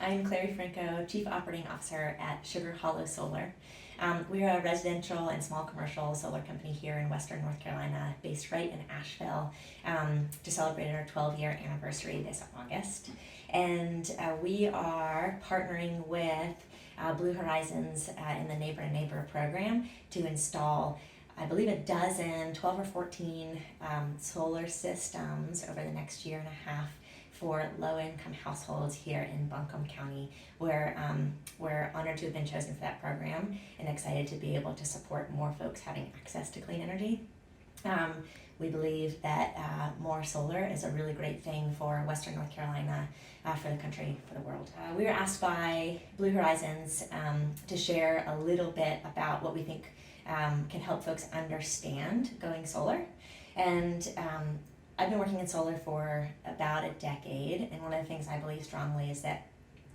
I'm Clary Franko, Chief Operating Officer at Sugar Hollow Solar. We are a residential and small commercial solar company here in Western North Carolina, based right in Asheville, to celebrate our 12-year anniversary this August. And we are partnering with Blue Horizons in the Neighbor and Neighbor program to install, I believe, 12 or 14 solar systems over the next year and a half for low-income households here in Buncombe County. We're honored to have been chosen for that program and excited to be able to support more folks having access to clean energy. We believe that more solar is a really great thing for Western North Carolina, for the country, for the world. We were asked by Blue Horizons to share a little bit about what we think can help folks understand going solar. And I've been working in solar for about a decade, and one of the things I believe strongly is that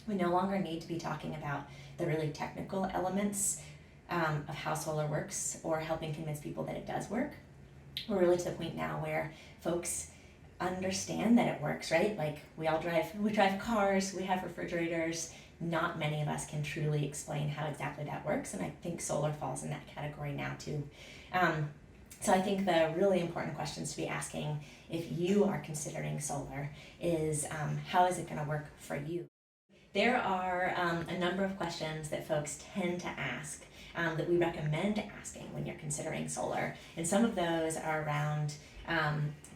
we no longer need to be talking about the really technical elements of how solar works or helping convince people that it does work. We're really to the point now where folks understand that it works, right? Like we drive cars, we have refrigerators. Not many of us can truly explain how exactly that works, and I think solar falls in that category now too. So I think the really important questions to be asking if you are considering solar is how is it going to work for you? There are a number of questions that folks tend to ask that we recommend asking when you're considering solar. And some of those are around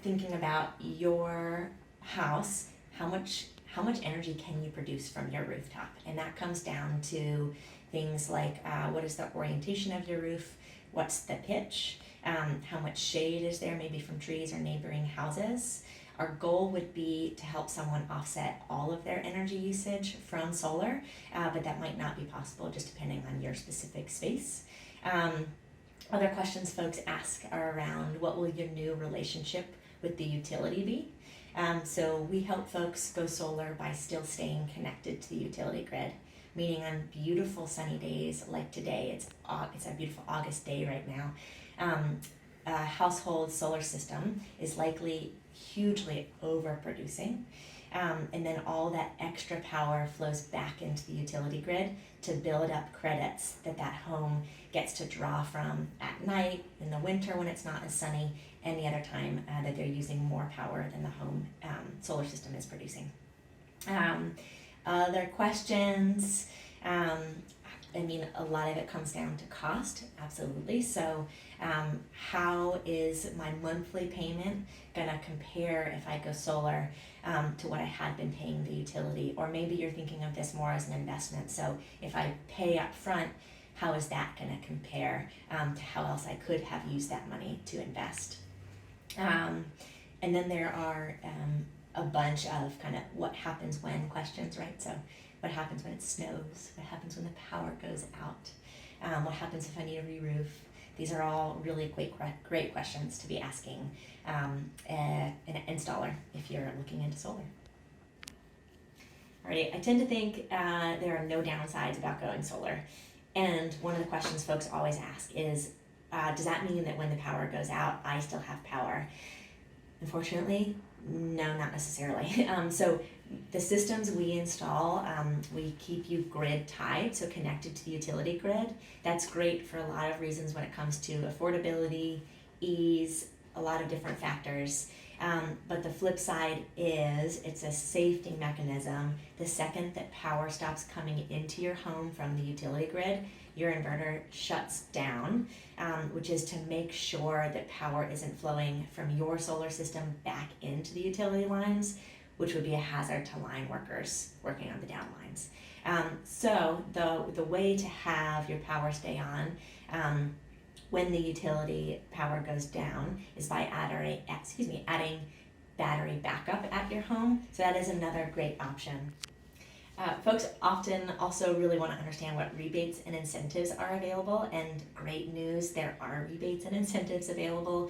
thinking about your house, how much energy can you produce from your rooftop? And that comes down to things like what is the orientation of your roof, what's the pitch, how much shade is there maybe from trees or neighboring houses. Our goal would be to help someone offset all of their energy usage from solar, but that might not be possible just depending on your specific space. Other questions folks ask are around what will your new relationship with the utility be? So we help folks go solar by still staying connected to the utility grid, meaning on beautiful sunny days like today. It's a beautiful August day right now. A household solar system is likely hugely overproducing, and then all that extra power flows back into the utility grid to build up credits that home gets to draw from at night, in the winter when it's not as sunny, any other time that they're using more power than the home solar system is producing. Other questions, a lot of it comes down to cost, absolutely. So how is my monthly payment gonna compare if I go solar to what I had been paying the utility? Or maybe you're thinking of this more as an investment. So if I pay up front, how is that gonna compare to how else I could have used that money to invest? And then there are a bunch of kind of what happens when questions, right? So what happens when it snows? What happens when the power goes out? What happens if I need a re-roof? These are all really great questions to be asking an installer if you're looking into solar. All right, I tend to think there are no downsides about going solar. And one of the questions folks always ask is, does that mean that when the power goes out, I still have power? Unfortunately, no, not necessarily. So the systems we install, we keep you grid tied, so connected to the utility grid. That's great for a lot of reasons when it comes to affordability, ease, a lot of different factors. But the flip side is it's a safety mechanism. The second that power stops coming into your home from the utility grid, your inverter shuts down, which is to make sure that power isn't flowing from your solar system back into the utility lines, which would be a hazard to line workers working on the downlines. So the way to have your power stay on when the utility power goes down is by adding battery backup at your home. So that is another great option. Folks often also really want to understand what rebates and incentives are available, and great news, there are rebates and incentives available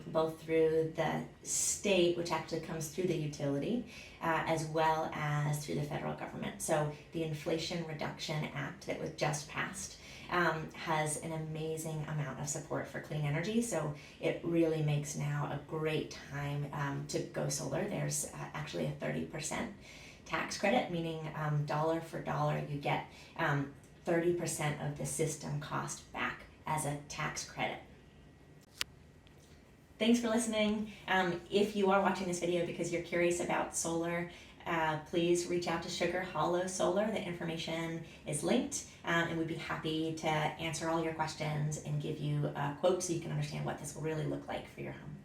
both through the state, which actually comes through the utility, as well as through the federal government. So the Inflation Reduction Act that was just passed has an amazing amount of support for clean energy, so it really makes now a great time to go solar. There's actually a 30% tax credit, meaning dollar for dollar you get 30% of the system cost back as a tax credit. Thanks for listening. If you are watching this video because you're curious about solar, please reach out to Sugar Hollow Solar. The information is linked, and we'd be happy to answer all your questions and give you a quote so you can understand what this will really look like for your home.